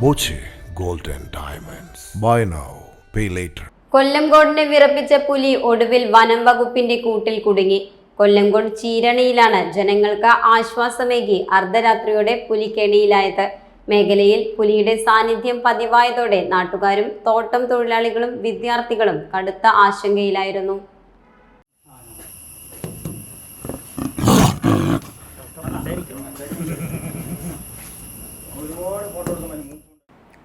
Boche gold and diamonds. Buy now, pay later. കൊല്ലംകോടിനെ വിറപ്പിച്ച പുലി ഒടുവിൽ വനം വകുപ്പിന്റെ കൂട്ടിൽ കുടുങ്ങി. കൊല്ലംകോട് ചീരണിയിലാണ് ജനങ്ങൾക്ക് ആശ്വാസമേകി അർദ്ധരാത്രിയോടെ പുലി കെണിയിലായത്. മേഖലയിൽ പുലിയുടെ സാന്നിധ്യം പതിവായതോടെ നാട്ടുകാരും തോട്ടം തൊഴിലാളികളും വിദ്യാർത്ഥികളും കടുത്ത ആശങ്കയിലായിരുന്നു.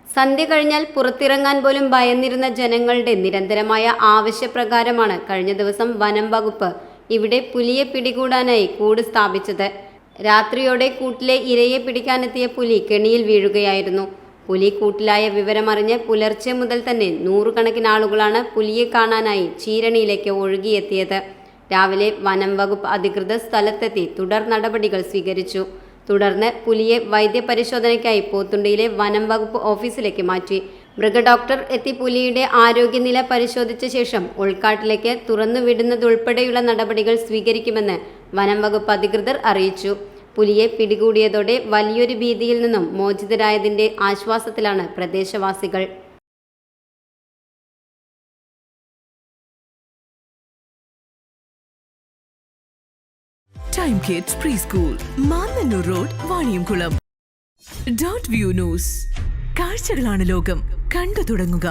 സന്ധ്യ കഴിഞ്ഞാൽ പുറത്തിറങ്ങാൻ പോലും ഭയന്നിരുന്ന ജനങ്ങളുടെ നിരന്തരമായ ആവശ്യപ്രകാരമാണ് കഴിഞ്ഞ ദിവസം വനം വകുപ്പ് ഇവിടെ പുലിയെ പിടികൂടാനായി കൂട് സ്ഥാപിച്ചത്. രാത്രിയോടെ കൂട്ടിലെ ഇരയെ പിടിക്കാനെത്തിയ പുലി കെണിയിൽ വീഴുകയായിരുന്നു. പുലി കൂട്ടിലായ വിവരമറിഞ്ഞ് പുലർച്ചെ മുതൽ തന്നെ നൂറുകണക്കിന് ആളുകളാണ് പുലിയെ കാണാനായി ചീരണിയിലേക്ക് ഒഴുകിയെത്തിയത്. രാവിലെ വനം വകുപ്പ് അധികൃതർ സ്ഥലത്തെത്തി തുടർ നടപടികൾ സ്വീകരിച്ചു. തുടർന്ന് പുലിയെ വൈദ്യപരിശോധനയ്ക്കായി പോത്തുണ്ടിയിലെ വനം വകുപ്പ് ഓഫീസിലേക്ക് മാറ്റി. മൃഗഡോക്ടർ എത്തി പുലിയുടെ ആരോഗ്യനില പരിശോധിച്ച ശേഷം ഉൾക്കാട്ടിലേക്ക് തുറന്നുവിടുന്നതുൾപ്പെടെയുള്ള നടപടികൾ സ്വീകരിക്കുമെന്ന് വനം വകുപ്പ് അധികൃതർ അറിയിച്ചു. പുലിയെ പിടികൂടിയതോടെ വലിയൊരു ഭീതിയിൽ നിന്നും മോചിതരായതിന്റെ ആശ്വാസത്തിലാണ് പ്രദേശവാസികൾ. Time Kids Preschool, Mannannur road, Vaniyamkulam. Dot View News. കാഴ്ചകളാണ് ലോകം, കണ്ടു തുടങ്ങുക.